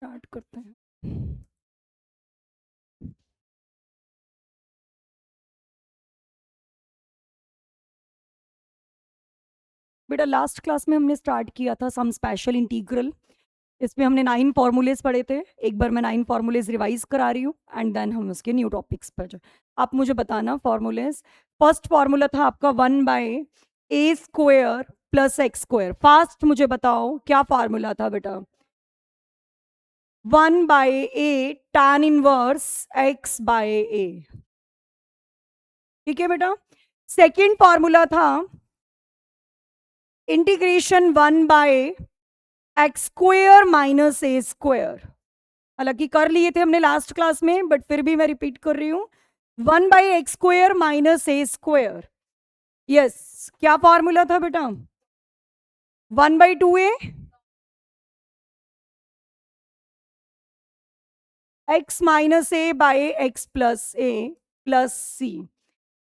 Start करते हैं। बेटा लास्ट क्लास में हमने स्टार्ट किया था सम स्पेशल इंटीग्रल। इसमें हमने 9 फॉर्मूलेज पढ़े थे। एक बार मैं 9 फॉर्मूलेज रिवाइज करा रही हूँ एंड देन हम उसके न्यू टॉपिक्स पर जाए। आप मुझे बताना फॉर्मूलेज। फर्स्ट फॉर्मूला था आपका 1/a² प्लस x²। फास्ट मुझे बताओ क्या फॉर्मूला था बेटा? 1/a tan inverse x/a। ठीक है बेटा। सेकेंड फॉर्मूला था इंटीग्रेशन 1/x² माइनस a²। हालांकि कर लिए थे हमने लास्ट क्लास में, बट फिर भी मैं रिपीट कर रही हूं। 1/x² minus a²। यस, क्या फॉर्मूला था बेटा? 1/2a x minus a by x plus a plus c।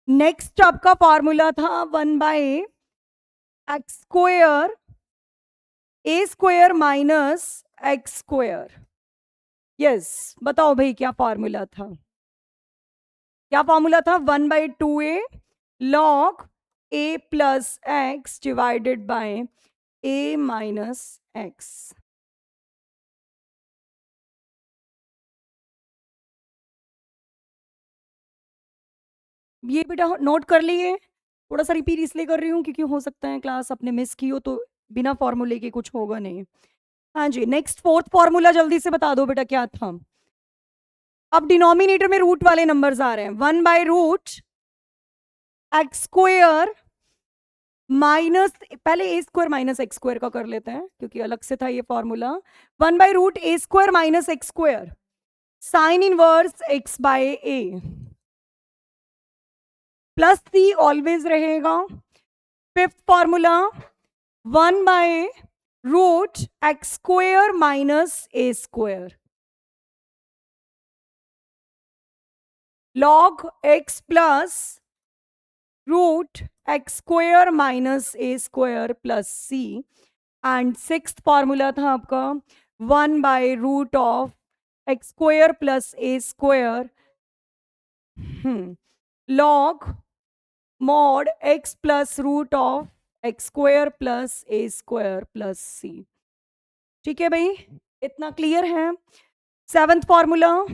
Next आपका फॉर्मूला था 1/x² a² minus x²। Yes, बताओ भाई क्या फॉर्मूला था? क्या फॉर्मूला था? 1/2a log a plus x divided by a minus x. ये बेटा नोट कर लिए? थोड़ा सा रिपीट इसलिए कर रही हूँ क्योंकि हो सकता है क्लास आपने मिस की हो, तो बिना फॉर्मूले के कुछ होगा नहीं। हाँ जी, नेक्स्ट फोर्थ फॉर्मूला जल्दी से बता दो बेटा क्या था? अब डिनोमिनेटर में रूट वाले नंबर्स आ रहे हैं। 1/√x² माइनस, पहले a² माइनस x² का कर लेते हैं क्योंकि अलग से था ये formula. 1/√a² minus x² sine inverse x/a plus c always रहेगा। Fifth formula 1/√x² minus a² log x plus √x² minus a² plus c। And sixth formula था आपका 1/√x² plus a² log mod x plus √x² plus a² plus c। ठीक है भाई, इतना clear है? Seventh formula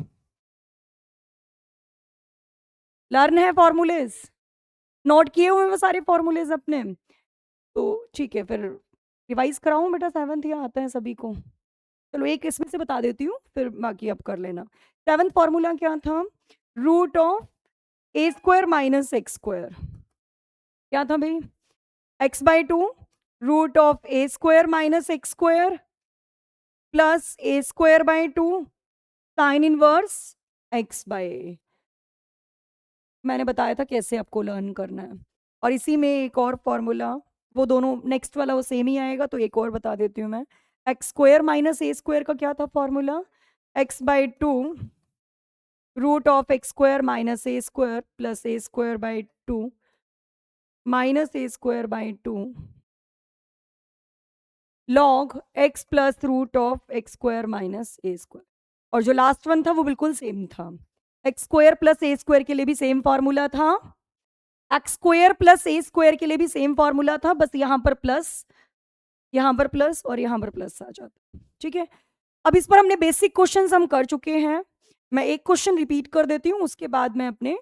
learn है formulas? Note किए हुए वो सारे फॉर्मूलेज अपने? तो ठीक है, फिर रिवाइज कराऊं बेटा? सेवंथ या आता है सभी को? चलो एक इसमें से बता देती हूँ, फिर बाकी आप कर लेना। सेवंथ फॉर्मूला क्या था? √a² minus x²। क्या था भाई? x/2 √a² minus x² plus a²/2 sign inverse x/a। मैंने बताया था कैसे आपको लर्न करना है। और इसी में एक और फॉर्मूला, वो दोनों नेक्स्ट वाला वो सेम ही आएगा, तो एक और बता देती हूँ मैं। x² माइनस a² का क्या था formula? x/2 √x² minus a² plus a²/2 minus a²/2 log x plus √x² minus a²। और जो लास्ट वन था वो बिल्कुल सेम था। x² प्लस a² के लिए भी सेम फॉर्मूला था, x² प्लस a² के लिए भी सेम फॉर्मूला था, बस यहाँ पर प्लस, यहाँ पर प्लस और यहाँ पर प्लस आ जाता। ठीक है, अब इस पर हमने बेसिक क्वेश्चंस हम कर चुके हैं। मैं एक क्वेश्चन रिपीट कर देती हूँ, उसके बाद मैं अपने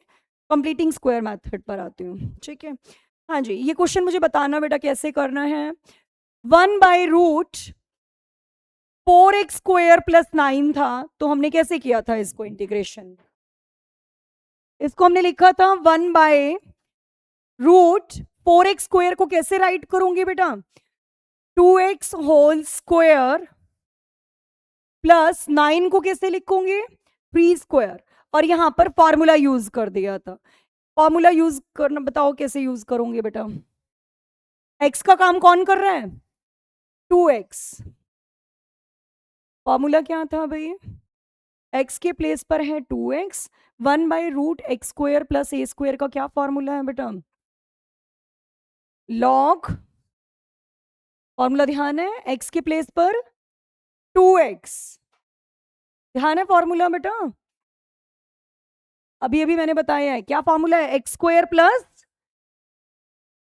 कंप्लीटिंग स्क्वायर मेथड पर आती हूँ। ठीक है, हाँ जी, ये क्वेश्चन मुझे बताना बेटा कैसे करना है। 1/√4x² प्लस 9 था, तो हमने कैसे किया था इसको इंटीग्रेशन? इसको हमने लिखा था 1/√4x² को कैसे राइट करूंगी बेटा? 2x होल स्क्वायर प्लस 9 को कैसे लिखूंगी? 3² और यहां पर फॉर्मूला यूज कर दिया था। फॉर्मूला यूज करना बताओ कैसे यूज करोगे बेटा? x का काम कौन कर रहा है? 2x। फॉर्मूला क्या था भाई? x के प्लेस पर है 2x। 1/√x² प्लस a² का क्या फॉर्मूला है बेटा? लॉग, फॉर्मूला ध्यान है, x के प्लेस पर 2x ध्यान है फॉर्मूला बेटा? अभी अभी मैंने बताया है क्या फॉर्मूला है, X square plus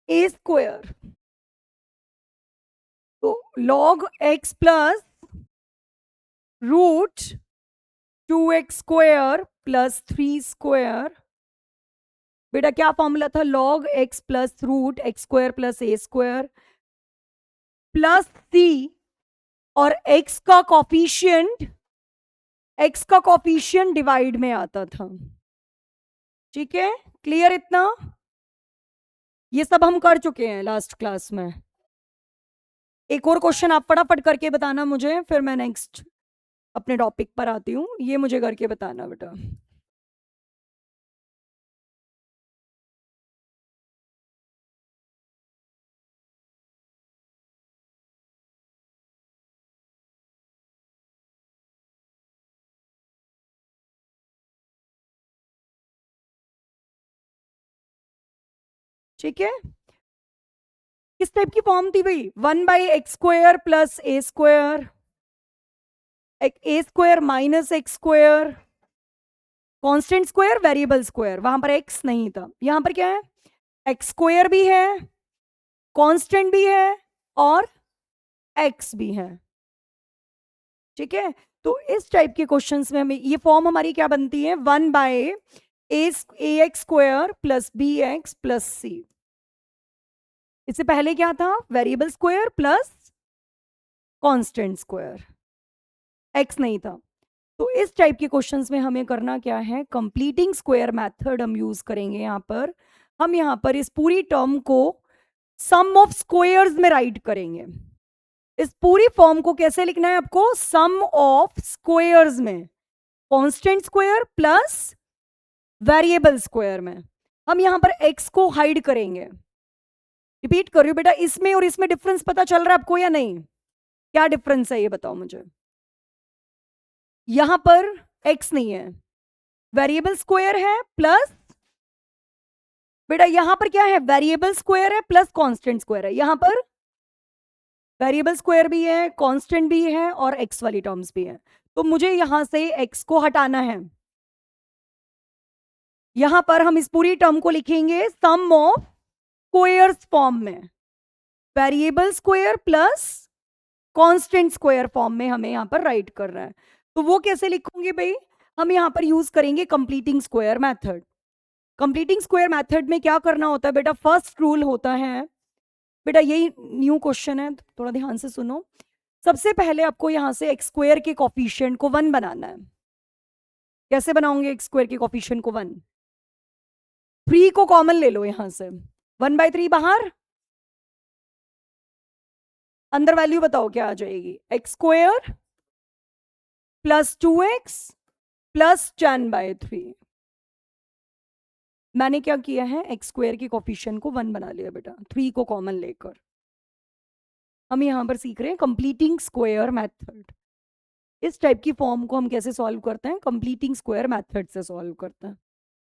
A square. तो log X plus root 2x square plus 3 square. बेटा क्या फॉर्मूला था, log X plus root X square plus A square plus C, और x का कॉफिशिएंट डिवाइड में आता था। ठीक है, क्लियर इतना? ये सब हम कर चुके हैं लास्ट क्लास में। एक और क्वेश्चन आप फटाफट करके बताना मुझे, फिर मैं नेक्स्ट अपने टॉपिक पर आती हूँ। ये मुझे करके बताना बेटा। ठीक है, किस टाइप की फॉर्म थी भाई, 1/x square plus A square, A square minus X square, constant square variable square. वहां पर x नहीं था, यहां पर क्या है, एक्स स्क्वायर भी है, कांस्टेंट भी है और x भी है। ठीक है, तो इस टाइप के क्वेश्चंस में हमें ये फॉर्म हमारी क्या बनती है, 1/ax square plus B X plus C. इससे पहले क्या था, variable square plus constant square, x नहीं था। तो इस टाइप के क्वेश्चंस में हमें करना क्या है, कंप्लीटिंग स्क्वायर मेथड हम यूज करेंगे। यहां पर हम यहां पर इस पूरी टर्म को सम ऑफ स्क्वायर्स में राइट करेंगे। इस पूरी फॉर्म को कैसे लिखना है आपको, सम ऑफ स्क्वायर्स में, constant square plus variable square में। हम यहां पर x को हाइड करेंगे। रिपीट कर रही हूं बेटा, इसमें और इसमें डिफरेंस पता चल रहा है आपको या नहीं? क्या डिफरेंस है ये बताओ मुझे। यहां पर x नहीं है, वेरिएबल स्क्वायर है प्लस, बेटा यहां पर क्या है, वेरिएबल स्क्वायर है प्लस कांस्टेंट स्क्वायर है। यहां पर वेरिएबल स्क्वायर भी है, कांस्टेंट भी है और x वाली टर्म्स भी है। तो मुझे यहां से x को हटाना है। यहां पर हम इस पूरी टर्म को लिखेंगे सम ऑफ स्क्वायर्स फॉर्म में, variable square plus constant square form में हमें यहां पर राइट करना है। तो वो कैसे लिखूंगे भाई, हम यहां पर यूज करेंगे completing square method. Completing square method में क्या करना होता है बेटा, फर्स्ट रूल होता है, बेटा यही न्यू क्वेश्चन है, थोड़ा ध्यान से सुनो। सबसे पहले आपको यहां से एक्स स्क्वायर के कॉफिशिएंट को 1 बनाना है। कैसे बनाओगे एक्स स्क्वायर के कॉफिशिएंट को 1, 3 को कॉमन ले लो यहां से, 1/3 बाहर, अंदर वैल्यू बताओ क्या आ जाएगी, x square plus 2x plus 10/3। मैंने क्या किया है, एक्स स्क्वायर के कॉफिशिएंट को 1 बना लिया बेटा, 3 को कॉमन लेकर। हम यहां पर सीख रहे हैं कंप्लीटिंग स्क्वायर मेथड। इस टाइप की फॉर्म को हम कैसे सॉल्व करते हैं, कंप्लीटिंग स्क्वायर मेथड से सॉल्व करते हैं।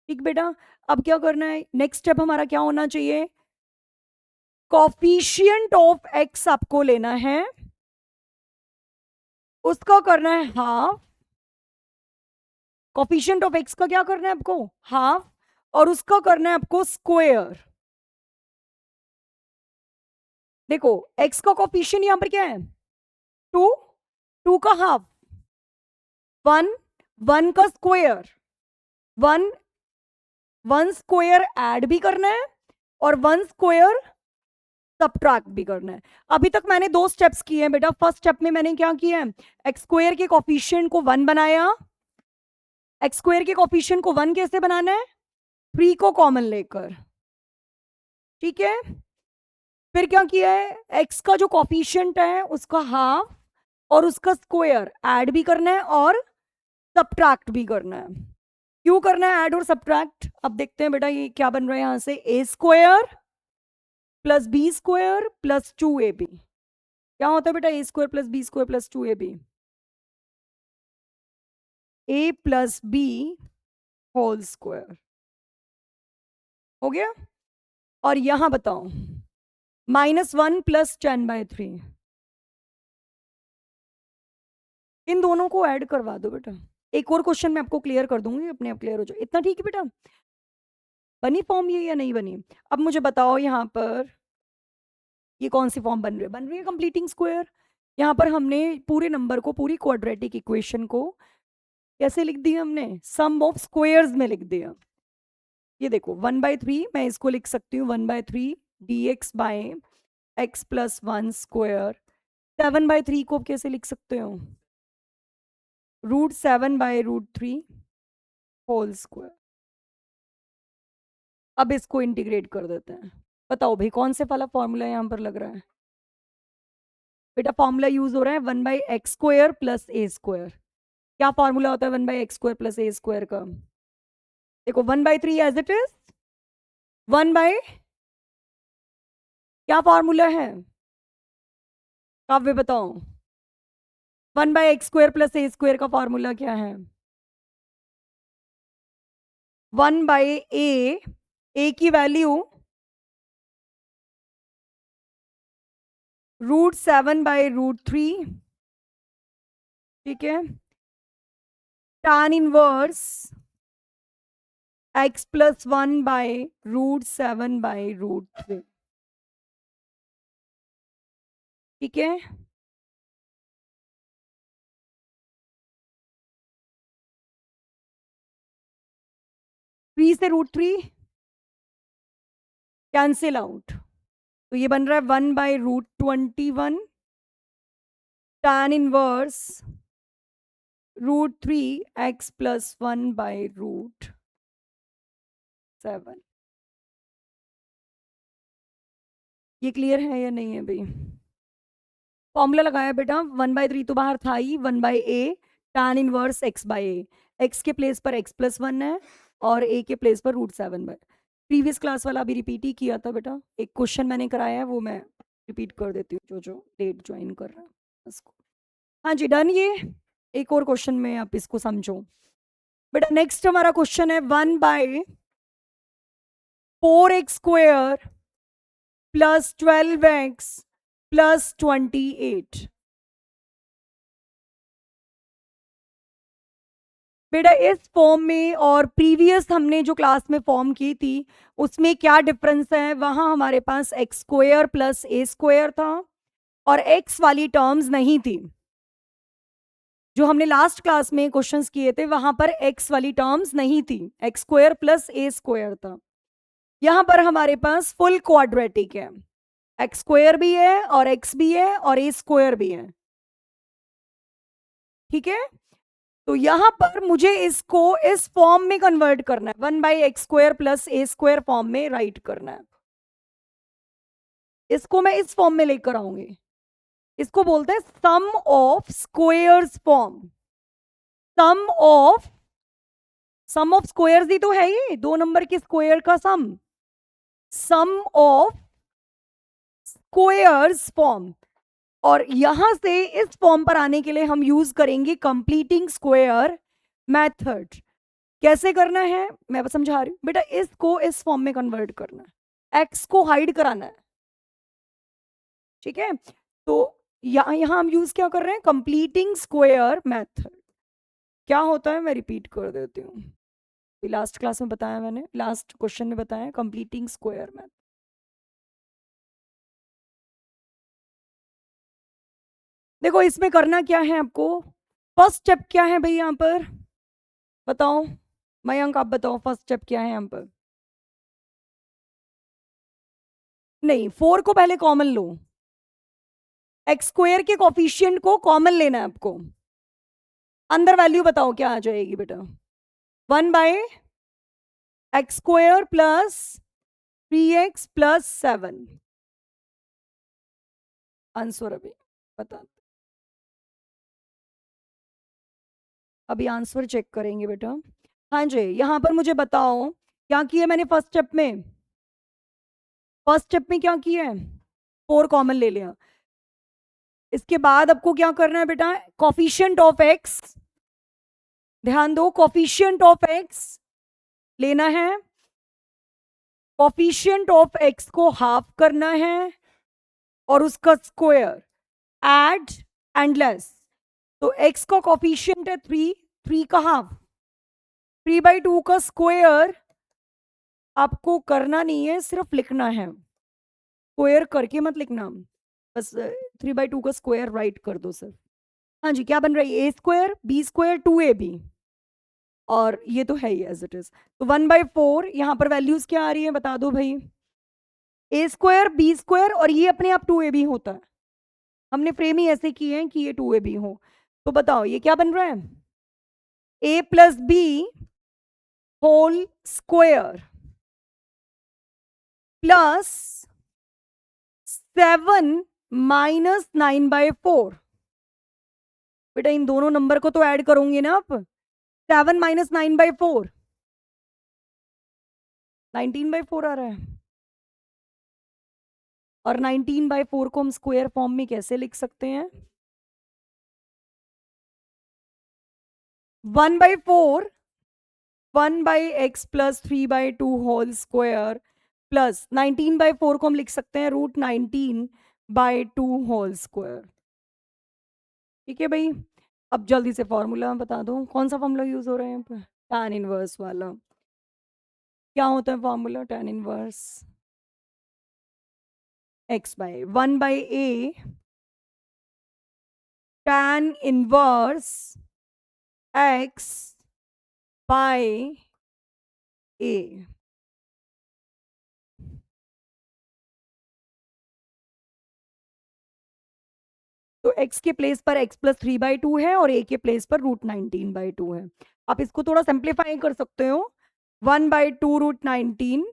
ठीक बेटा, अब क्या करना है, नेक्स्ट स्टेप हमारा क्या होना चाहिए, कॉफिशिएंट ऑफ एक्स आपको लेना है, उसका करना है हाफ। कॉफिशिएंट ऑफ एक्स का क्या करना है आपको, हाफ, और उसका करना है आपको स्क्वायर। देखो एक्स का कॉफिशिएंट यहां पर क्या है, 2, 2 का हाफ, 1, 1 का स्क्वायर, 1, 1 स्क्वायर ऐड भी करना है और 1 स्क्वायर सबट्रैक्ट भी करना है। अभी तक मैंने 2 स्टेप्स किए हैं बेटा। फर्स्ट स्टेप में मैंने क्या किया है, एक्स स्क्वायर के कॉफिशिएंट को 1 बनाया। एक्स स्क्वायर के कॉफिशिएंट को 1 कैसे बनाना है, 3 को कॉमन लेकर। ठीक है, फिर क्या किया है, एक्स का जो कॉफिशिएंट है उसका हाफ और उसका स्क्वायर ऐड भी करना है और सबट्रैक्ट भी करना है। क्यों करना है ऐड और सबट्रैक्ट, अब देखते हैं बेटा ये क्या बन रहा है, यहां से A square plus B square plus 2ab। क्या होता है बेटा, A square plus B square plus 2ab, A plus B whole square हो गया। और यहां बताओ -1 प्लस 10/3, इन दोनों को ऐड करवा दो बेटा। एक और क्वेश्चन मैं आपको क्लियर कर दूंगी, अपने आप क्लियर हो जाओ। इतना ठीक है बेटा? बनी फॉर्म ये या नहीं बनी? अब मुझे बताओ यहाँ पर ये कौन सी फॉर्म बन रही है? बन रही है कंप्लीटिंग स्क्वायर। यहाँ पर हमने पूरे नंबर को, पूरी क्वाड्रेटिक इक्वेशन को कैसे लिख दिया? हमने सम ऑफ स्क्वायर्स में लिख दिया। ये देखो 1/3, मैं इसको लिख सकती हूँ 1/3 dx by x plus 1 square. 7/3 को कैसे लिख सकते हो? √7/√3 होल स्क्वायर। अब इसको इंटीग्रेट कर देते हैं। बताओ भाई कौन से वाला फॉर्मूला यहाँ पर लग रहा है? बेटा फॉर्मूला यूज हो रहा है 1/x² प्लस ए स्क्वायर। क्या फॉर्मूला होता है 1/x² प्लस ए स्क्वायर का? देखो 1/3 एज इट इज, 1 बाय, क्या फॉर्मूला है काव्य बताओ? 1/x² प्लस ए स्क्वायर का फॉर्मूला क्या है? 1/a, ए की वैल्यू √7/√3, ठीक है, tan इनवर्स x प्लस 1/√7/√3, ठीक है। थ्री से √3 कैंसिल आउट, तो ये बन रहा है 1/√21 tan इनवर्स √3 x प्लस 1/√7। ये क्लियर है या नहीं है भाई? फॉर्मूला लगाया बेटा, 1/3 तो बाहर था ही, 1/a tan inverse x/a। x के प्लेस पर x प्लस 1 है और a के प्लेस पर √7। प्रीवियस क्लास वाला अभी रिपीट ही किया था बेटा, एक क्वेश्चन मैंने कराया है वो मैं रिपीट कर देती हूँ, जो जो डेट ज्वाइन कर रहा है उसको। हाँ जी डन। ये एक और क्वेश्चन में आप इसको समझो बेटा। नेक्स्ट हमारा क्वेश्चन है 1/4x² प्लस 12x प्लस 28। बेटा इस फॉर्म में और प्रीवियस हमने जो क्लास में फॉर्म की थी उसमें क्या डिफरेंस है? वहां हमारे पास x² प्लस a² था और x वाली टर्म्स नहीं थी। जो हमने लास्ट क्लास में क्वेश्चंस किए थे वहां पर x वाली टर्म्स नहीं थी, x² प्लस a² था। यहां पर हमारे पास फुल क्वाड्रेटिक है, x² भी है और x भी है और a² भी है, ठीक है। तो यहां पर मुझे इसको इस फॉर्म में कन्वर्ट करना है, 1/x² प्लस a² फॉर्म में राइट करना है। इसको मैं इस फॉर्म में लेकर आऊंगी, इसको बोलते हैं sum of squares form. Sum of squares ही तो है ये, दो नंबर के स्क्वायर का सम ऑफ स्क्वायर्स फॉर्म। और यहां से इस फॉर्म पर आने के लिए हम यूज करेंगे कंप्लीटिंग स्क्वायर मेथड। कैसे करना है मैं बस समझा रही हूं बेटा। इसको इस फॉर्म में कन्वर्ट करना है, एक्स को हाइड कराना है, ठीक है। तो यहां हम यूज क्या कर रहे हैं? Completing square method. क्या होता है मैं रिपीट कर देती हूँ, लास्ट क्लास में बताया मैंने, लास्ट क्वेश्चन में बताया कंप्लीटिंग स्क्वायर मेथड। देखो इसमें करना क्या है आपको, फर्स्ट स्टेप क्या है भाई यहाँ पर बताओ? मयंक आप बताओ फर्स्ट स्टेप क्या है यहाँ पर? नहीं, 4 को पहले कॉमन लो, x² के कोफिशिएंट को कॉमन लेना है आपको। अंदर वैल्यू बताओ क्या आ जाएगी बेटा? 1/x² plus 3x plus 7। Answer अभी बता, अभी आंसर चेक करेंगे बेटा। हाँ जी, यहां पर मुझे बताओ क्या किया मैंने फर्स्ट स्टेप में? फर्स्ट स्टेप में क्या किया है? 4 कॉमन ले लिया। इसके बाद आपको क्या करना है बेटा? कोफिशिएंट ऑफ x, ध्यान दो, कोफिशिएंट ऑफ x लेना है, कोफिशिएंट ऑफ x को हाफ करना है और उसका स्क्वायर, ऐड एंड लेस। तो x का कोफिशिएंट है 3, 3 का हाफ, 3/2 का स्क्वायर आपको करना नहीं है, सिर्फ लिखना है, स्क्वायर करके मत लिखना, बस 3/2 का स्क्वायर राइट कर दो सिर्फ। हाँ जी, क्या बन रहा है, a² b² 2ab, और ये तो है ही एज इट इज। तो 1/4 यहाँ पर वैल्यूज क्या आ रही है बता दो भाई, a² b² और ये अपने आप 2ab होता है, हमने फ्रेम ही ऐसे किए हैं कि ये 2ab हो। तो बताओ ये क्या बन रहा है, a+b whole square plus 7 minus 9/4। बेटा इन दोनों नंबर को तो ऐड करोगे ना आप, 7 माइनस 9/4, 19/4 आ रहा है। और 19/4 को हम स्क्वायर फॉर्म में कैसे लिख सकते हैं, 1/4 1/x plus 3/2 whole square plus 19/4 को हम लिख सकते हैं √19/2 होल स्क्वायर। ठीक है भाई, अब जल्दी से फॉर्मूला बता दो, कौन सा फॉर्मूला यूज हो रहा है यहाँ पर, tan इनवर्स वाला। क्या होता है formula, tan inverse x/1/a tan inverse x/a। तो x के प्लेस पर x प्लस 3/2 है और a के प्लेस पर √19/2 है। आप इसको थोड़ा सिंप्लीफाई कर सकते हो, 1/2 √19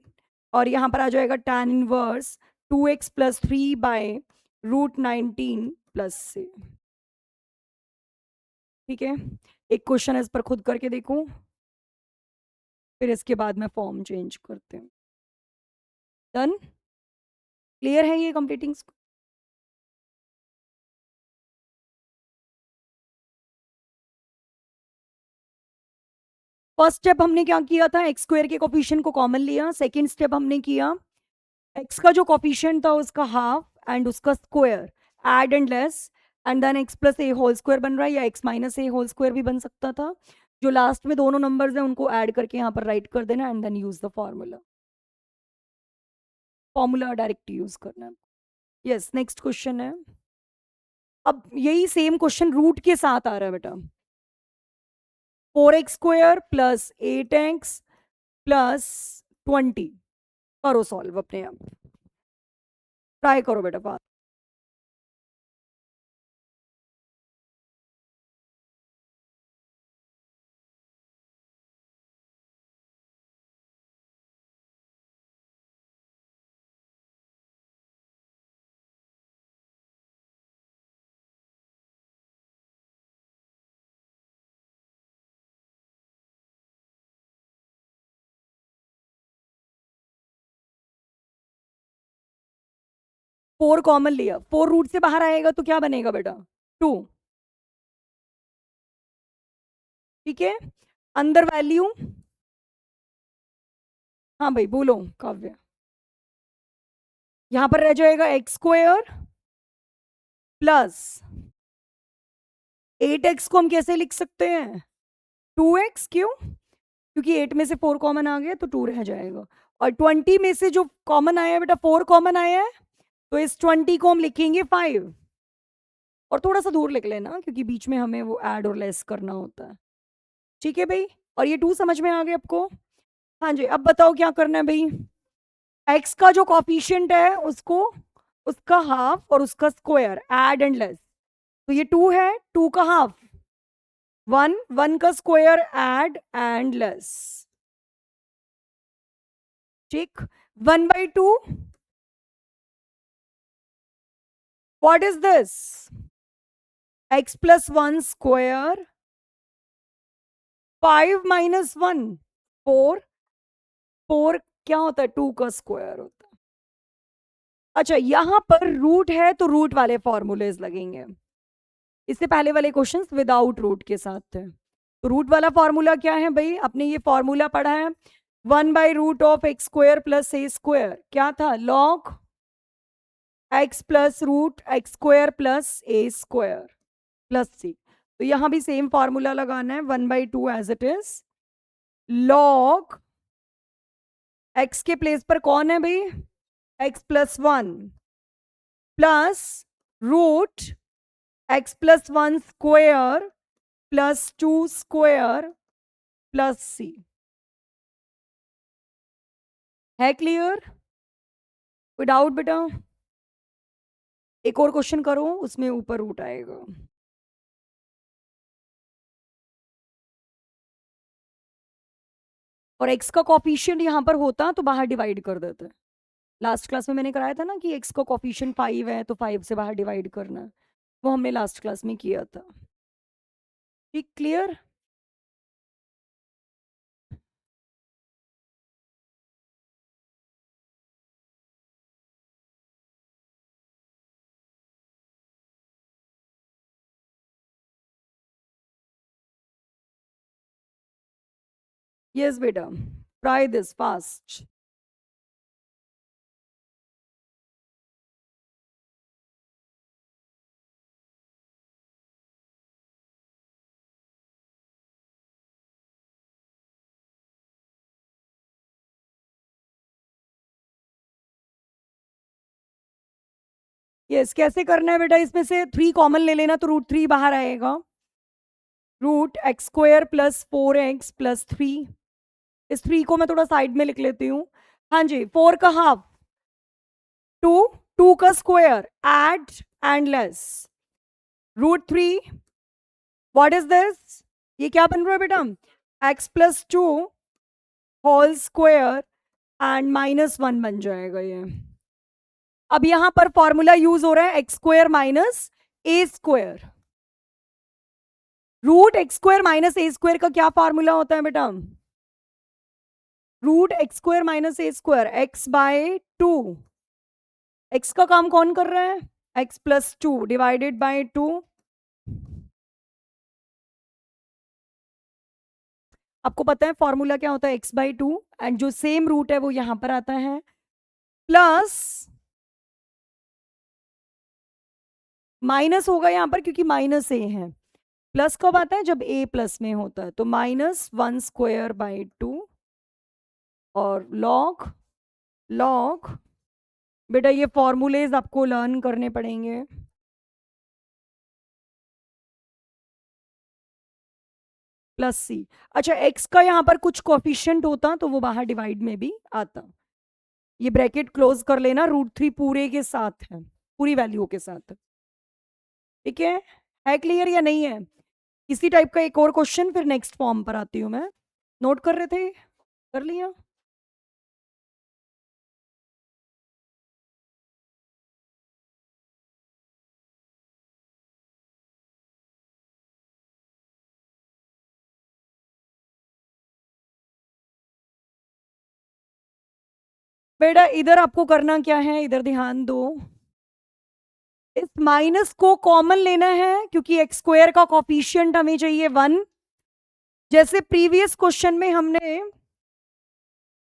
और यहाँ पर आ जाएगा tan inverse 2x plus 3/√19 plus से। ठीक है, एक क्वेश्चन इस पर खुद करके देखो, फिर इसके बाद में फॉर्म चेंज करते हैं। डन, क्लियर है ये कंप्लीटिंग। फर्स्ट स्टेप हमने क्या किया था, x² के कोफिशिएंट को कॉमन लिया। सेकंड स्टेप हमने किया, x का जो कोफिशिएंट था उसका हाफ एंड उसका square add and less, and then x plus a whole square बन रहा है, या x minus a whole square भी बन सकता था। जो लास्ट में दोनों नंबर्स हैं उनको ऐड करके यहाँ पर राइट कर देना and then use the formula, formula direct use करना है। यस, नेक्स्ट क्वेश्चन है, अब यही सेम क्वेश्चन रूट के साथ आ रहा है बेटा, 4x² प्लस 8x प्लस 20, करो सॉल्व अपने आप, ट्राई करो बेटा बात। 4 कॉमन लिया, 4 रूट से बाहर आएगा तो क्या बनेगा बेटा, 2। ठीक है, अंदर वैल्यू, हाँ भाई बोलो काव्य, यहां पर रह जाएगा x² प्लस 8x को हम कैसे लिख सकते हैं, 2x, क्यों, क्योंकि 8 में से 4 कॉमन आ गया तो 2 रह जाएगा, और 20 में से जो कॉमन आया है बेटा 4 कॉमन आया है, तो इस 20 को हम लिखेंगे 5, और थोड़ा सा दूर लिख लेना क्योंकि बीच में हमें वो ऐड और लेस करना होता है। ठीक है भाई, और ये 2 समझ में आ गया आपको। हाँ जी, अब बताओ क्या करना है भाई, x का जो कॉफिशिएंट है उसको, उसका हाफ और उसका स्क्वायर ऐड एंड लेस, तो ये 2 है, 2 का हाफ 1, 1 का स्क्वायर ऐड एंड लेस। ठीक, 1/2, what is this, x plus 1 square, 5 minus 1 4, 4 क्या होता है, 2 का स्क्वायर होता है। अच्छा, यहां पर रूट है तो रूट वाले फॉर्मूलेज लगेंगे, इससे पहले वाले क्वेश्चंस विदाउट रूट के साथ थे। तो रूट वाला फॉर्मूला क्या है भाई, आपने ये फॉर्मूला पढ़ा है, 1/√x² प्लस a², क्या था, log x plus √x² plus a² plus c। तो यहां भी सेम फॉर्मूला लगाना है, 1/2 as it is, log x के प्लेस पर कौन है भाई, x+1 plus root x+1 square plus 2 square plus c। है क्लियर? कोई डाउट बेटा? एक और क्वेश्चन करो, उसमें ऊपर रूट आएगा। और x का कॉफिशिएंट यहाँ पर होता तो बाहर डिवाइड कर देते। लास्ट क्लास में मैंने कराया था ना कि x का कॉफिशिएंट 5 है तो 5 से बाहर डिवाइड करना है, वो हमने लास्ट क्लास में किया था। ठीक, क्लियर? यस बेटा, ट्राई दिस फास्ट। यस, कैसे करना है बेटा? इसमें से 3 कॉमन ले लेना तो रूट 3 बाहर आएगा। Root x² plus 4x plus 3, इस 3 को मैं थोड़ा साइड में लिख लेती हूँ। हाँ जी, 4 का हाफ 2, 2 का square add and less root 3। What is this? ये क्या बन रहा है बेटा? x+2 होल स्क्वायर एंड -1 बन जाएगा ये। अब यहां पर फॉर्मूला यूज हो रहा है x² minus a²। Root x² minus a² का क्या फॉर्मूला होता है बेटा? Root x² minus a², x/2। x का काम कौन कर रहा है? x+2 divided by 2। आपको पता है फॉर्मूला क्या होता है? x/2, एंड जो सेम रूट है वो यहां पर आता है, प्लस माइनस होगा यहां पर क्योंकि माइनस a है। प्लस कब आता है? जब a प्लस में होता है, तो -1²/2 और लॉग लॉग। बेटा ये फॉर्मूलेज आपको लर्न करने पड़ेंगे। Plus c। अच्छा, x का यहाँ पर कुछ कोफिशिएंट होता तो वो बाहर डिवाइड में भी आता। ये ब्रैकेट क्लोज कर लेना, रूट 3 पूरे के साथ है, पूरी वैल्यू के साथ। ठीक है क्लियर या नहीं है? इसी टाइप का एक और क्वेश्चन फिर नेक्स्ट फॉर्म पर आती हूँ मैं। नोट कर रहे थे? कर लिया? बेटा इधर आपको करना क्या है, इधर ध्यान दो। इस माइनस को कॉमन लेना है क्योंकि x² का कॉफिशिएंट हमें चाहिए 1। जैसे प्रीवियस क्वेश्चन में हमने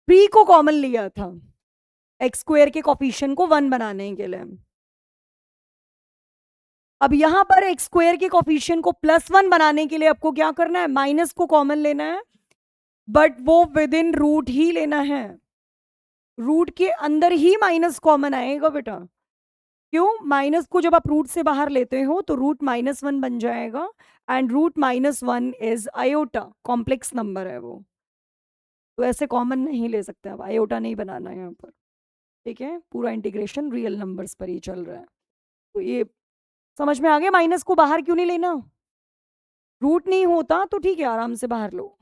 3 को कॉमन लिया था x² के कॉफिशिएंट को 1 बनाने के लिए। अब यहां पर x² के कॉफिशिएंट को +1 बनाने के लिए आपको क्या करना है? माइनस को कॉमन लेना है, बट वो विद इन रूट ही लेना है। रूट के अंदर ही माइनस कॉमन आएगा बेटा। क्यों? माइनस को जब आप रूट से बाहर लेते हो तो रूट -1 बन जाएगा, and root -1 is iota, complex number है वो, तो ऐसे कॉमन नहीं ले सकते आप, आयोटा नहीं बनाना है यहाँ पर। ठीक है, पूरा इंटीग्रेशन रियल नंबर्स पर ही चल रहा है। तो ये समझ में आ गया? माइनस को बाहर क्यों नहीं लेना? रूट नहीं होता तो ठीक है, आराम से बाहर लो।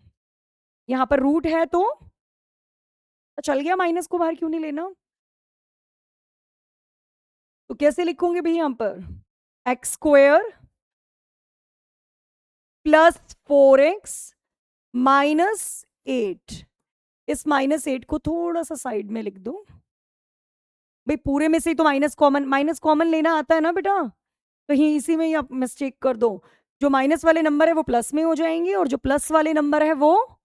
यहाँ पर रूट है तो चल गया, माइनस को बाहर क्यों नहीं लेना? तो कैसे लिखोगे भाई यहाँ पर? x² plus 4x -8। इस -8 को थोड़ा सा साइड में लिख दो भाई, पूरे में से तो माइनस कॉमन लेना आता है ना बेटा, कहीं इसी में ही आप मिस्टेक कर दो। जो माइनस वाले नंबर है वो प्लस में हो जाएंगे, और जो प्लस वाले नंबर है वो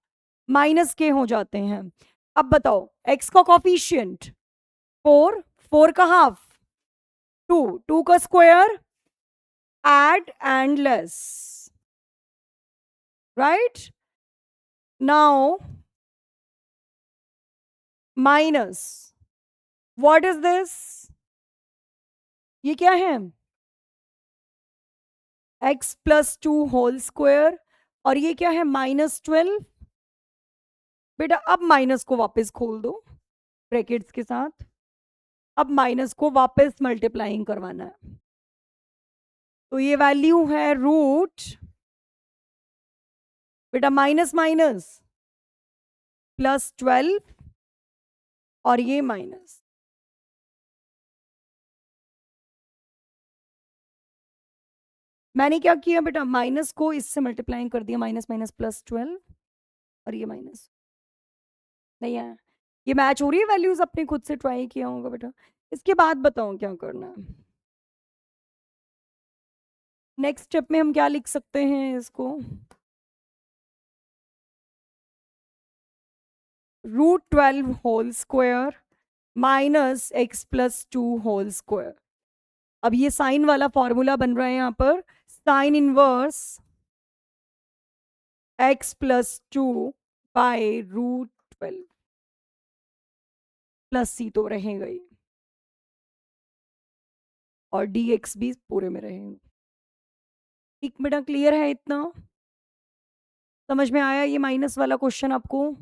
माइनस के हो जाते हैं। अब बताओ, x का कॉफिशिएंट 4, 4 का हाफ 2, 2 का square add and less right? Now minus, what is this? ये क्या है? x प्लस 2 होल स्क्वायर, और ये क्या है? -12। बेटा अब माइनस को वापस खोल दो ब्रैकेट्स के साथ, अब माइनस को वापस मल्टीप्लाइंग करवाना है। तो ये वैल्यू है रूट, बेटा माइनस माइनस +12, और ये माइनस, मैंने क्या किया बेटा? माइनस को इससे मल्टीप्लाइंग कर दिया, माइनस माइनस +12, और ये माइनस नहीं आया। ये मैच हो रही है वैल्यूज? अपने खुद से ट्राई किया होगा बेटा। इसके बाद बताओ क्या करना है। नेक्स्ट स्टेप में हम क्या लिख सकते हैं इसको? √12 whole square minus x plus 2 whole square. अब ये साइन वाला फॉर्मूला बन रहा है यहाँ पर, sine inverse x plus 2 by √12, plus C तो रहेगा ही, और dx भी पूरे में रहेगा। ठीक बेटा, क्लियर है इतना? समझ में आया ये माइनस वाला क्वेश्चन आपको?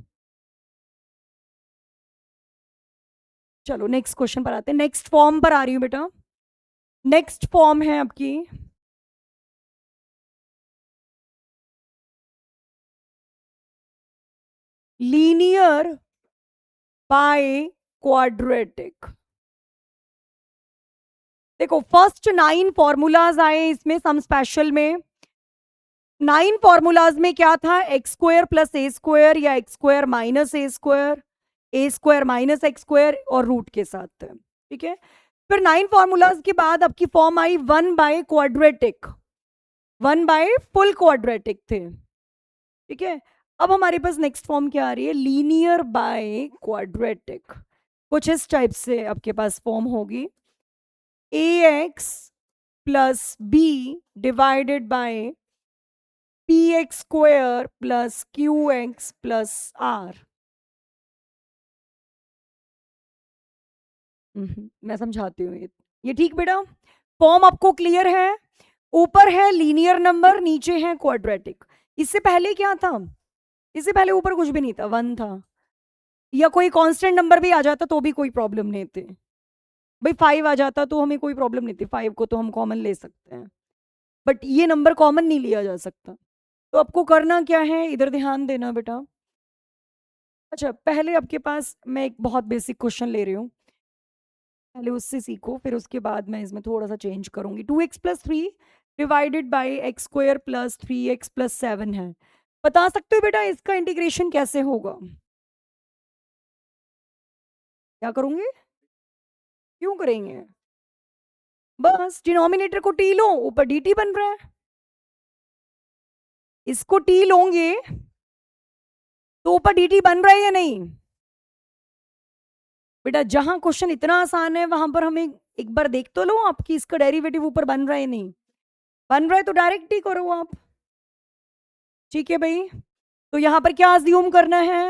चलो नेक्स्ट क्वेश्चन पर आते हैं। नेक्स्ट फॉर्म पर आ रही हूँ बेटा। नेक्स्ट फॉर्म है आपकी लीनियर बाय क्वाड्रेटिक। देखो फर्स्ट 9 फॉर्मूलाज आए इसमें सम स्पेशल में। 9 फॉर्मूलाज में क्या था? X square plus A square, या एक्स स्क्वायर माइनस ए स्क्वायर माइनस एक्स स्क्वायर, और रूट के साथ थे। ठीक है, फिर 9 फॉर्मूलाज के बाद आपकी फॉर्म आई 1 by quadratic, 1 by full quadratic थे। ठीक है, अब हमारे पास नेक्स्ट फॉर्म क्या आ रही है? Linear by quadratic. कुछ इस टाइप से आपके पास फॉर्म होगी, ax plus B divided by px square plus qx plus r। मैं समझाती हूँ ये ठीक बेटा? फॉर्म आपको क्लियर है? ऊपर है लीनियर नंबर, नीचे है क्वाड्रेटिक। इससे पहले क्या था? इससे पहले ऊपर कुछ भी नहीं था, 1 था, या कोई कांस्टेंट नंबर भी आ जाता तो भी कोई प्रॉब्लम नहीं थी। भाई 5 आ जाता तो हमें कोई प्रॉब्लम नहीं थी, 5 को तो हम कॉमन ले सकते हैं, बट ये नंबर कॉमन नहीं लिया जा सकता। तो आपको करना क्या है, इधर ध्यान देना बेटा। अच्छा, पहले आपके पास मैं एक बहुत बेसिक क्वेश्चन ले रही हूँ, पहले उससे सीखो, फिर उसके बाद मैं इसमें थोड़ा सा चेंज करूंगी। 2x+3 divided by x square plus 3x+7 है। बता सकते हो बेटा इसका इंटीग्रेशन कैसे होगा? क्या करूंगे? क्यों करेंगे? बस डिनोमिनेटर को टी लो, ऊपर dt बन रहा है, इसको टी लोगे तो ऊपर dt बन रहा है या नहीं? बेटा जहां क्वेश्चन इतना आसान है वहां पर हमें एक बार देख तो लो आपकी इसका डेरिवेटिव ऊपर बन रहा है नहीं। बन रहा है तो डायरेक्ट ही करो आप। ठीक है भाई, तो यहां पर क्या अज्यूम करना है?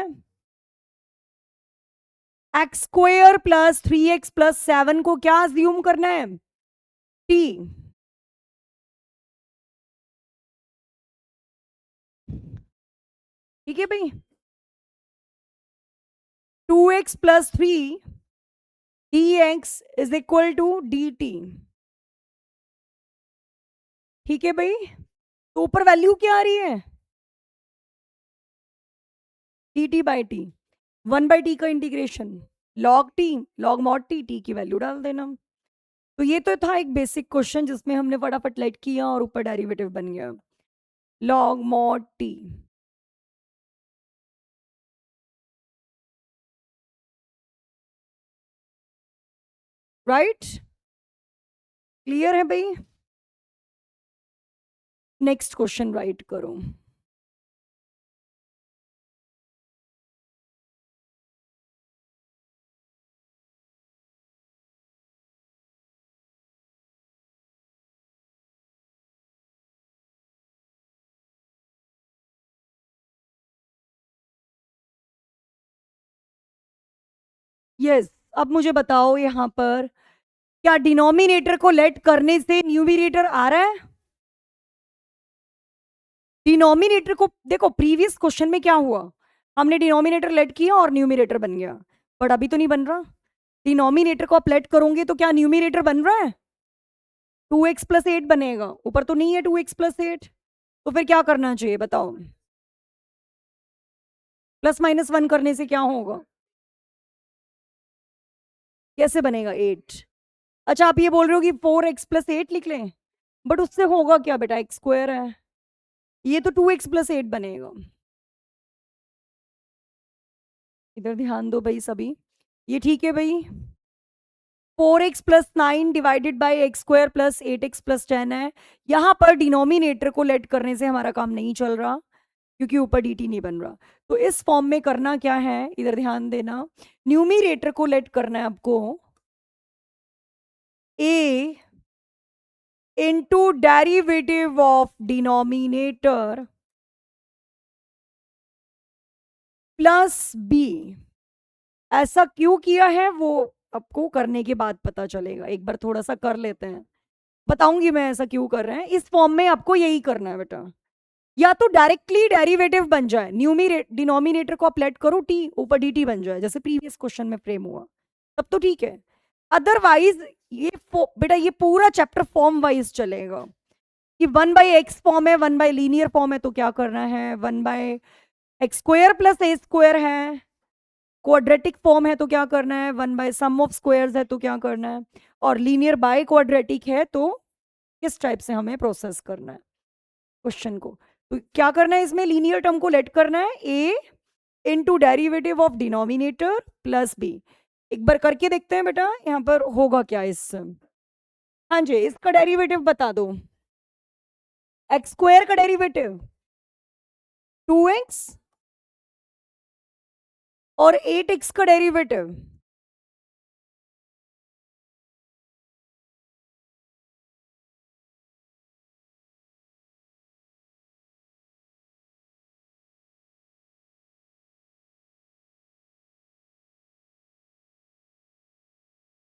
एक्स स्क्वायर प्लस 3x+7 को क्या अज्यूम करना है? टी। ठीक है भाई, 2x+3 dx is equal to dt। ठीक है भाई, तो ऊपर वैल्यू क्या आ रही है? dt बाई टी, 1/t का integration log t, log mod t, t की वैल्यू डाल देना। तो ये तो था एक बेसिक क्वेश्चन जिसमें हमने फटाफट लेट किया और ऊपर डेरिवेटिव बन गया, log mod t। Right, clear है भाई? नेक्स्ट क्वेश्चन राइट करो। यस। अब मुझे बताओ यहाँ पर क्या डिनोमिनेटर को लेट करने से न्यूमिनेटर आ रहा है? डिनोमिनेटर को देखो, प्रीवियस क्वेश्चन में क्या हुआ, हमने डिनोमिनेटर लेट किया और न्यूमिनेटर बन गया, बट अभी तो नहीं बन रहा। डिनोमिनेटर को आप लेट करोगे तो क्या न्यूमिनेटर बन रहा है? 2x प्लस 8 बनेगा, ऊपर तो नहीं है 2x प्लस 8, तो फिर क्या करना चाहिए बताओ? प्लस माइनस 1 करने से क्या होगा? कैसे बनेगा 8? अच्छा, आप ये बोल रहे हो कि 4x प्लस 8 लिख लें, बट उससे होगा क्या बेटा, एक्स स्क्वायर है, ये तो 2x प्लस 8 बनेगा। इधर ध्यान दो भाई सभी, ये ठीक है भाई। 4x plus 9 divided by x square plus 8x plus 10 है। यहाँ पर डिनोमिनेटर को लेट करने से हमारा काम नहीं चल रहा, क्योंकि ऊपर dt नहीं बन रहा। तो इस फॉर्म में करना क्या है, इधर ध्यान देना, न्यूमिनेटर को लेट करना है आपको a into derivative of denominator plus b। ऐसा क्यों किया है वो आपको करने के बाद पता चलेगा, एक बार थोड़ा सा कर लेते हैं, बताऊंगी मैं ऐसा क्यों कर रहे हैं। इस फॉर्म में आपको यही करना है बेटा, या तो डायरेक्टली डेरिवेटिव बन जाए, डिनोमिनेटर को आप लेट करो t, ऊपर dt बन जाए जैसे प्रीवियस क्वेश्चन में फ्रेम हुआ, तब तो ठीक है। अदरवाइज ये बेटा ये पूरा चैप्टर फॉर्म वाइज चलेगा कि 1/x फॉर्म है, 1/लीनियर फॉर्म है, तो क्या करना है, 1/x square plus a square है, क्वाड्रेटिक फॉर्म है तो क्या करना है, 1/सम ऑफ स्क्वायर्स है तो क्या करना है, और लीनियर बाय क्वाड्रेटिक है तो किस टाइप से हमें प्रोसेस करना है क्वेश्चन को। तो क्या करना है, इसमें लीनियर टर्म को लेट करना है a into derivative of denominator plus b। एक बार करके देखते हैं बेटा यहाँ पर होगा क्या इससे। हाँ जी, इसका डेरिवेटिव बता दो, एक्स स्क्वायर का डेरिवेटिव 2x और 8x का डेरिवेटिव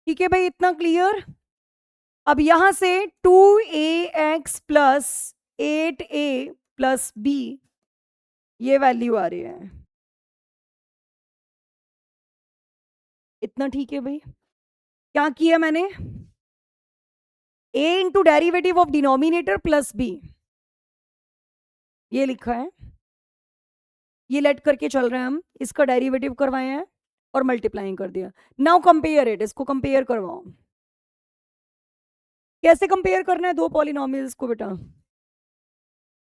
ठीक है भाई, इतना क्लियर। अब यहां से 2ax plus 8a plus b ये वैल्यू आ रही है, इतना ठीक है भाई। क्या किया मैंने, a into derivative of denominator plus b ये लिखा है, ये लेट करके चल रहे हैं हम, इसका डेरिवेटिव करवाए हैं और मल्टीप्लाइंग कर दिया। नाउ कंपेयर इट, इसको कंपेयर करवाओ। कैसे कंपेयर करना है दो पॉलिनोमियल्स को बेटा,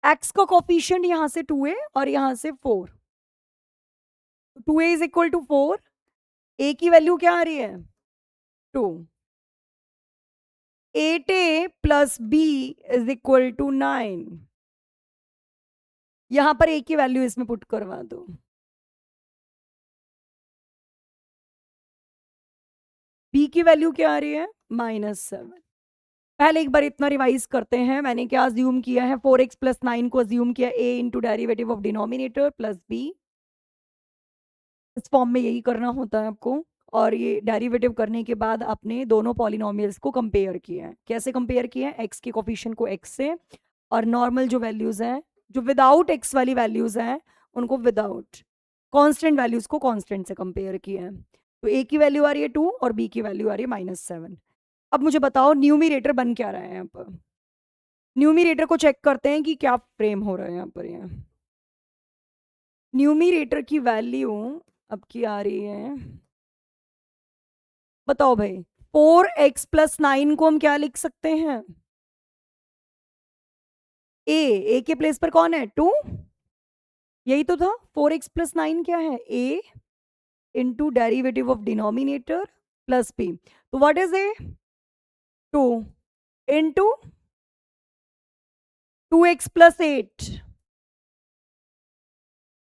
x का कोफिशिएंट यहां से 2a और यहां से 4, 2a is equal to 4, a की वैल्यू क्या आ रही है 2, 8a plus b is equal to 9, यहां पर a की वैल्यू इसमें पुट करवा दो, b की वैल्यू क्या आ रही है -7। पहले एक बार इतना रिवाइज करते हैं, मैंने क्या अज्यूम किया है, 4x प्लस 9 को अज्यूम किया a into derivative of denominator plus b, इस फॉर्म में यही करना होता है आपको। और ये डेरिवेटिव करने के बाद आपने दोनों पॉलिनोमियल्स को कंपेयर किया है। कैसे कंपेयर किया है, एक्स के कोफिशिएंट को एक्स से, और नॉर्मल जो वैल्यूज हैं, जो विदाउट एक्स वाली वैल्यूज हैं, उनको विदाउट कांस्टेंट वैल्यूज को कांस्टेंट से कंपेयर किया है। तो ए की वैल्यू आ रही है 2 और बी की वैल्यू आ रही है -7। अब मुझे बताओ न्यूमिरेटर बन क्या रहा है यहाँ पर, न्यूमिरेटर को चेक करते हैं कि क्या फ्रेम हो रहा है यहाँ पर। यहाँ न्यूमिरेटर की वैल्यू अब की आ रही है, बताओ भाई, 4x प्लस 9 को हम क्या लिख सकते हैं, ए के प्लेस पर कौन है 2, यही तो था। 4x प्लस 9 क्या है, a into derivative of denominator plus b, तो what is a 2 into 2x plus 8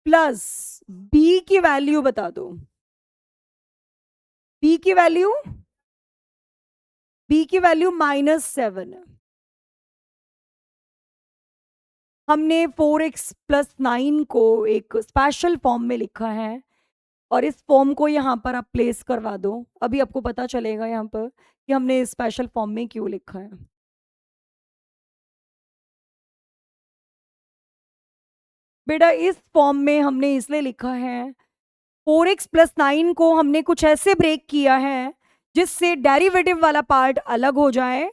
plus b की वैल्यू बता दो, b की वैल्यू -7 है। हमने 4x प्लस 9 को एक स्पेशल फॉर्म में लिखा है और इस फॉर्म को यहाँ पर आप प्लेस करवा दो। अभी आपको पता चलेगा यहाँ पर कि हमने स्पेशल फॉर्म में क्यों लिखा है। बेटा इस फॉर्म में हमने इसलिए लिखा है 4x + 9 को हमने कुछ ऐसे ब्रेक किया है जिससे डेरिवेटिव वाला पार्ट अलग हो जाए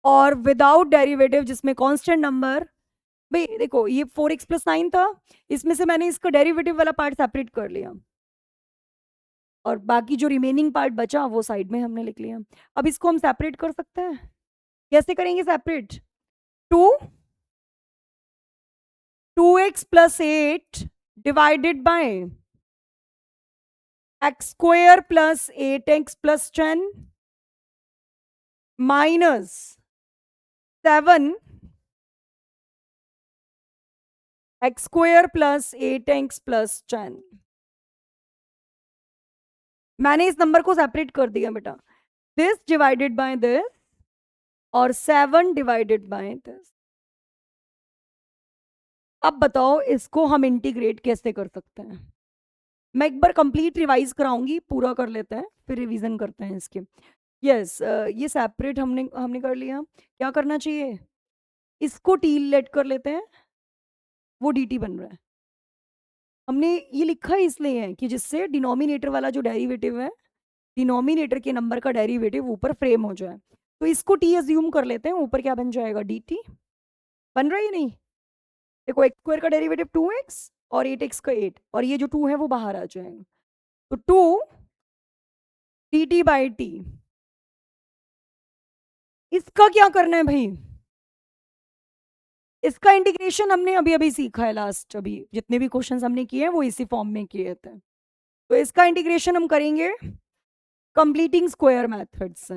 और विदाउट डेरिवेटिव जिसमें कांस्टेंट नंबर। भाई देखो ये 4x + 9 था, इसमें से मैंने इसका डेरिवेटिव वाला पार्ट सेपरेट कर लिया और बाकी जो रिमेनिंग पार्ट बचा वो साइड में हमने लिख लिया। अब इसको हम सेपरेट कर सकते हैं। कैसे करेंगे separate? 2x + 8 divided by x² + 8x + 10 minus 7 x² + 8x + 10। मैंने इस नंबर को सेपरेट कर दिया बेटा, दिस डिवाइडेड बाय दिस और 7 डिवाइडेड बाय दिस। अब बताओ इसको हम इंटीग्रेट कैसे कर सकते हैं? मैं एक बार कंप्लीट रिवाइज कराऊंगी, पूरा कर लेते हैं फिर रिवीजन करते हैं इसके। यस ये सेपरेट हमने हमने कर लिया। क्या करना चाहिए? इसको टी लेट कर लेते हैं, वो dt बन रहा है। हमने ये लिखा इसलिए है कि जिससे डिनोमिनेटर वाला जो डेरिवेटिव है, डिनोमिनेटर के नंबर का डेरिवेटिव ऊपर फ्रेम हो जाए। तो इसको टी अज्यूम कर लेते हैं, ऊपर क्या बन जाएगा? dt बन रहा है नहीं? देखो x² का डेरिवेटिव 2x और 8x का 8 और ये जो 2 है वो बाहर आ जाएगा। तो 2 dt/t। इसका क्या करना है भाई? इसका इंटीग्रेशन हमने अभी अभी सीखा है, लास्ट अभी जितने भी क्वेश्चंस हमने किए हैं वो इसी फॉर्म में किए थे। तो इसका इंटीग्रेशन हम करेंगे कंप्लीटिंग स्क्वायर मेथड से।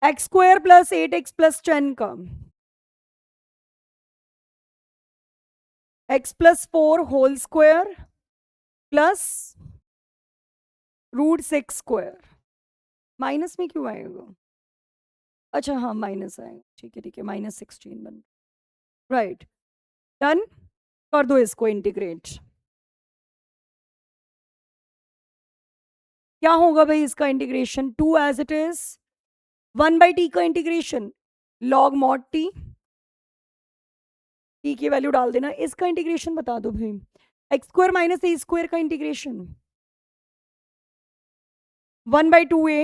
x² + 8x + 10 का x + 4 whole square plus √6²। Minus में क्यों आएगा? अच्छा हाँ माइनस आएगा, ठीक है -16 बन राइट। डन कर दो इसको इंटीग्रेट। क्या होगा भाई इसका integration? 2 as it is 1/t का integration log mod t, t की वैल्यू डाल देना। इसका इंटीग्रेशन बता दो भाई, x² - a² का integration 1/2a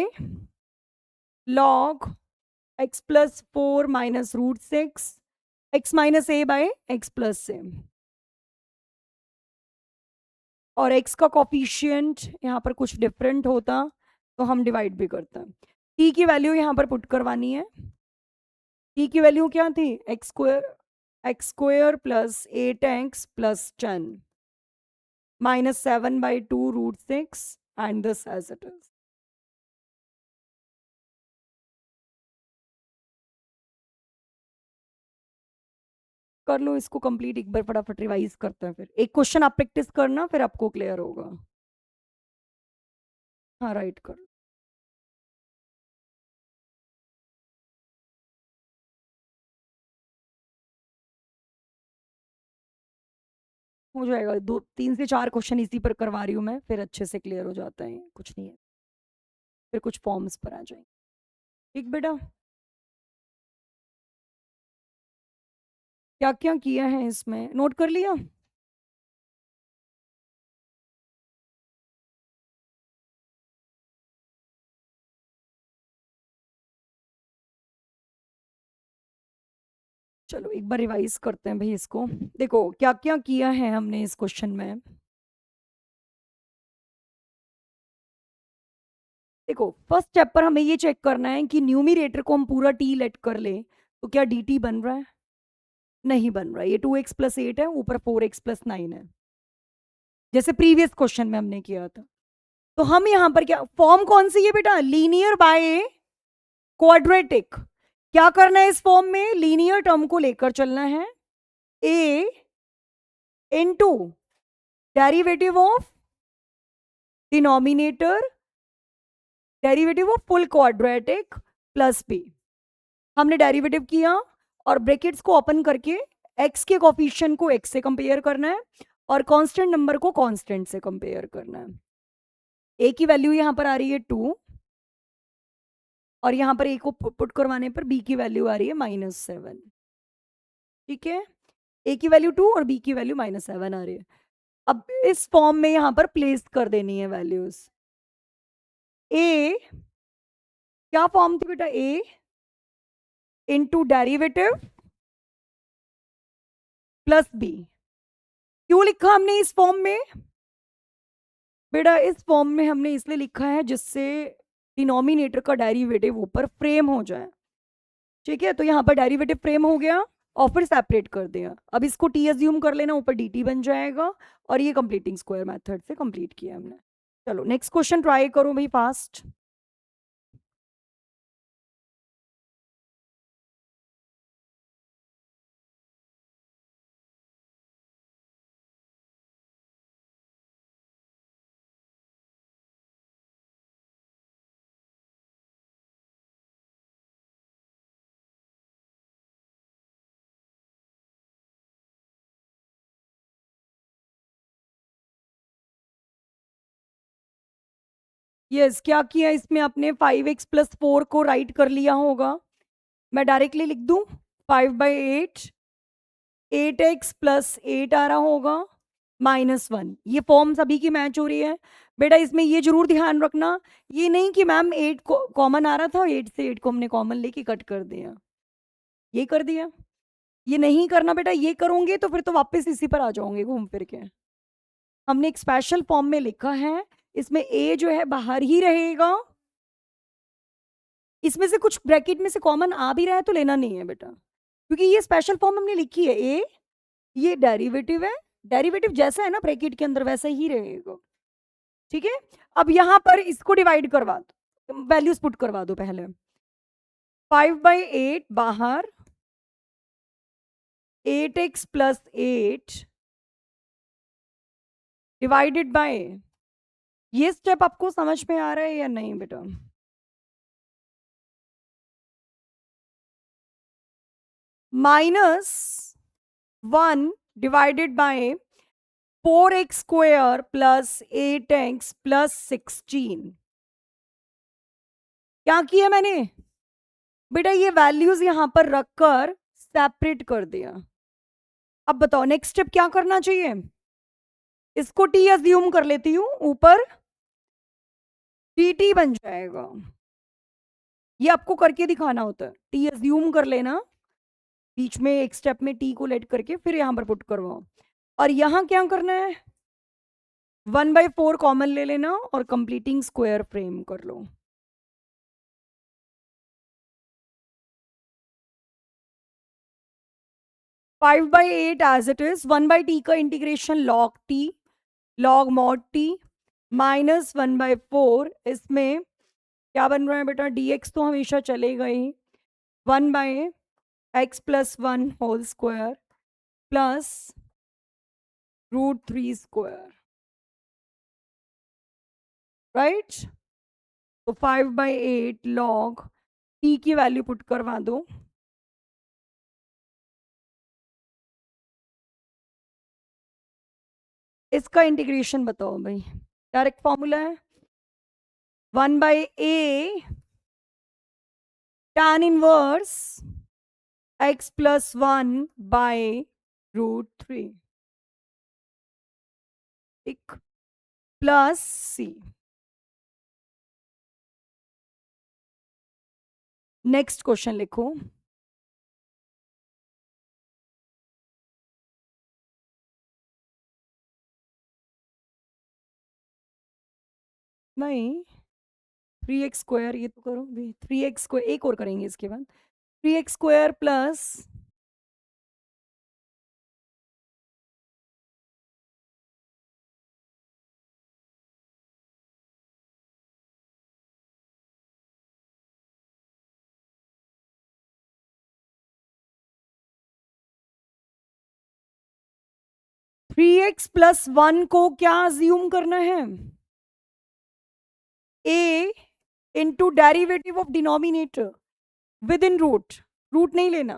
log x + 4 - √6 x - a/x + a। और x का कॉफिशिएंट यहाँ पर कुछ डिफरेंट होता तो हम डिवाइड भी करते हैं। t की वैल्यू यहाँ पर पुट करवानी है। t की वैल्यू क्या थी? x² + 8x + 10 -7/2 √6 and this as it is। कर लो इसको कंप्लीट, एक बार फटाफट रिवाइज करते हैं, फिर एक क्वेश्चन आप प्रैक्टिस करना फिर आपको क्लियर होगा। हाँ राइट कर लो। हो जाएगा, 2 3 से 4 क्वेश्चन इसी पर करवा रही हूँ मैं, फिर अच्छे से क्लियर हो जाता है, कुछ नहीं है, फिर कुछ फॉर्म्स पर आ जाएंगे। ठीक बेटा, क्या क्या किया है इसमें नोट कर लिया? चलो एक बार रिवाइज करते हैं भाई इसको। देखो क्या क्या किया है हमने इस क्वेश्चन में। देखो फर्स्ट स्टेप पर हमें ये चेक करना है कि न्यूमिरेटर को हम पूरा टी लेट कर ले तो क्या dt बन रहा है? नहीं बन रहा है। ये 2x + 8 है, ऊपर 4x + 9 है, जैसे प्रीवियस क्वेश्चन में हमने किया था। तो हम यहाँ पर क्या फॉर्म कौन सी है बेटा? Linear by quadratic. क्या करना है इस फॉर्म में? लीनियर टर्म को लेकर चलना है, a into derivative of denominator derivative of full quadratic plus b। हमने डेरिवेटिव किया और ब्रैकेट्स को ओपन करके एक्स के कोफिशिएंट को एक्स से कंपेयर करना है और कांस्टेंट नंबर को कांस्टेंट से कंपेयर करना है। ए की वैल्यू यहाँ पर आ रही है 2 और यहाँ पर ए को पुट करवाने पर बी की वैल्यू आ रही है -7। ठीक है, ए की वैल्यू 2 और बी की वैल्यू -7 आ रही है। अब इस फॉर्म में यहाँ पर प्लेस कर देनी है वैल्यूज। ए क्या फॉर्म थी बेटा? ए इंटू डेरिवेटिव प्लस बी। क्यों लिखा हमने इस फॉर्म में? बेटा इस फॉर्म में हमने इसलिए लिखा है जिससे डिनोमिनेटर का डेरिवेटिव ऊपर फ्रेम हो जाए। ठीक है, तो यहाँ पर डेरिवेटिव फ्रेम हो गया और फिर सेपरेट कर दिया। अब इसको टी एज्यूम कर लेना, ऊपर डी टी बन जाएगा और ये कंप्लीटिंग स्क्वायर मेथड से कंप्लीट किया हमने। चलो नेक्स्ट क्वेश्चन ट्राई करो भाई फास्ट। यस, क्या किया इसमें आपने? 5x प्लस 4 को राइट कर लिया होगा। मैं डायरेक्टली लिख दूं 5/8, 8x प्लस 8 आ रहा होगा -1। ये फॉर्म सभी की मैच हो रही है। बेटा इसमें ये जरूर ध्यान रखना, ये नहीं कि मैम 8 को कॉमन आ रहा था, 8 से 8 को हमने कॉमन लेके कट कर दिया, ये कर दिया। ये नहीं करना बेटा, ये करोगे तो फिर तो वापस इसी पर आ जाओगे घूम फिर के। हमने एक स्पेशल फॉर्म में लिखा है, इसमें ए जो है बाहर ही रहेगा। इसमें से कुछ ब्रैकेट में से कॉमन आ भी रहा है तो लेना नहीं है बेटा, क्योंकि ये स्पेशल फॉर्म हमने लिखी है। ए ये डेरिवेटिव है, डेरिवेटिव जैसा है ना ब्रैकेट के अंदर वैसा ही रहेगा। ठीक है, अब यहां पर इसको डिवाइड करवा दो, वैल्यूज पुट करवा दो पहले। 5/8 बाहर, 8x प्लस 8 डिवाइडेड बाय, ये स्टेप आपको समझ में आ रहा है या नहीं बेटा? -1 divided by 4x square plus 8x plus 16। क्या किया मैंने बेटा? ये वैल्यूज यहां पर रखकर सेपरेट कर दिया। अब बताओ नेक्स्ट स्टेप क्या करना चाहिए? इसको टी अज्यूम कर लेती हूं, ऊपर टी टी बन जाएगा। ये आपको करके दिखाना होता है, टी अज्यूम कर लेना, बीच में एक स्टेप में टी को लेट करके फिर यहां पर पुट करवाओ। और यहां क्या करना है? 1/4 कॉमन ले लेना और कंप्लीटिंग स्क्वायर फ्रेम कर लो। Five by eight as it is, 1/t का integration log T, log mod T -1/4। इसमें क्या बन रहा है बेटा? dx तो हमेशा चलेगा ही, 1/x plus 1 whole square plus √3 square, right. तो 5/8 लॉग t की वैल्यू पुट करवा दो। इसका इंटीग्रेशन बताओ भाई, डायरेक्ट फॉर्मूला है 1/a tan inverse x plus 1/√3 एक प्लस c। नेक्स्ट क्वेश्चन लिखो। नहीं, 3x स्क्वायर, ये तो करो भाई, 3x स्क्वायर एक और करेंगे इसके बाद, 3x square plus 3x plus 1 को क्या अज्यूम करना है? a into derivative of denominator within root, root नहीं लेना,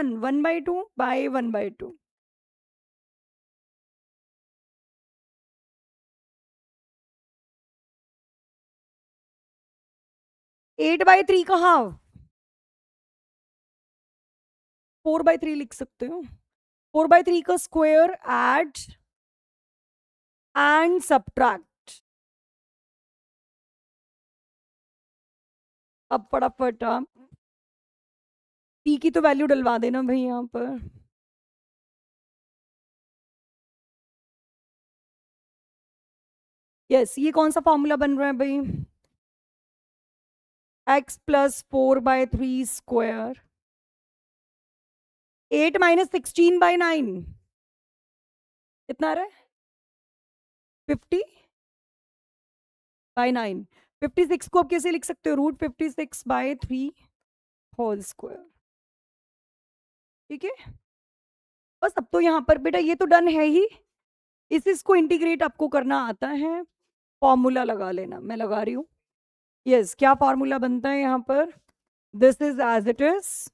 1 1/2 by 1/2 8/3 कहाँ 4/3 लिख सकते हो 4/3 का स्क्वायर ऐड एंड सब्ट्रैक्ट अब फटाफट आप p की तो वैल्यू डलवा देना भाई यहाँ पर यस ये कौन सा फॉर्मूला बन रहा है भाई x प्लस 4/3 स्क्वायर 8 माइनस 16/9 कितना आ रहा है 50/9 56 को आप कैसे लिख सकते हो √56/3 होल स्क्वायर ठीक है बस अब तो यहाँ पर बेटा ये तो डन है ही इसको इंटीग्रेट आपको करना आता है फॉर्मूला लगा लेना मैं लगा रही हूँ यस क्या फॉर्मूला बनता है यहाँ पर this is as it is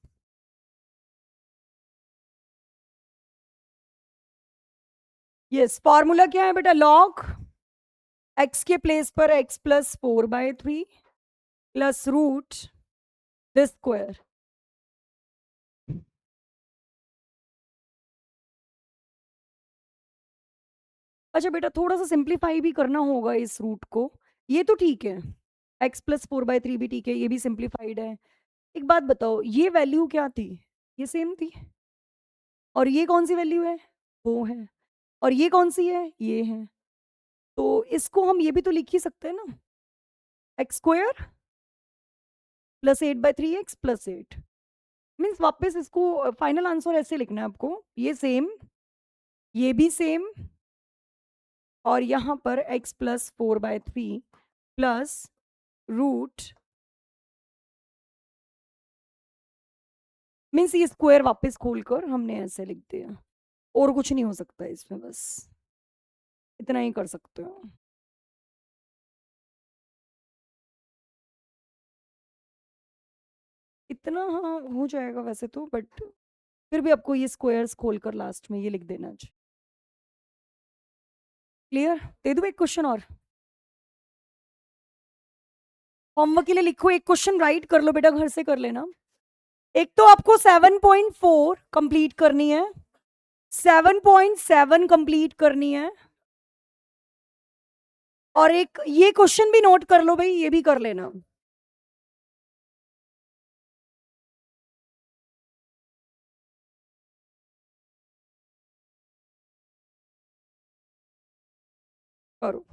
yes formula क्या है बेटा लॉग x के प्लेस पर x plus 4/3 plus root this square. अच्छा बेटा, थोड़ा सा सिंप्लीफाई भी करना होगा इस रूट को। ये तो ठीक है, x प्लस 4/3 भी ठीक है, ये भी सिंप्लीफाइड है। एक बात बताओ, ये वैल्यू क्या थी? ये सेम थी। और ये कौन सी वैल्यू है? वो है। और ये कौन सी है? ये है। तो इसको हम ये भी तो लिख ही सकते हैं ना, x square plus 8/3 x plus 8। Means वापस इसको फाइनल आंसर ऐसे लिखना है आपको, ये सेम, ये भी सेम, और यहाँ पर x plus 4/3 plus root, means ये स्क्वायर वापस खोलकर हमने ऐसे लिख दिया। और कुछ नहीं हो सकता इसमें, बस इतना ही कर सकते हो। इतना हाँ हो जाएगा वैसे तो, बट फिर भी आपको ये स्क्वायर्स खोलकर लास्ट में ये लिख देना चाहिए। क्लियर? दे दूँ एक क्वेश्चन और? होमवर्क के लिए लिखो, एक क्वेश्चन राइट कर लो बेटा, घर से कर लेना। एक तो आपको 7.4 कंप्लीट करनी है, 7.7 कंप्लीट करनी है, और एक ये क्वेश्चन भी नोट कर लो भाई, ये भी कर लेना। करो।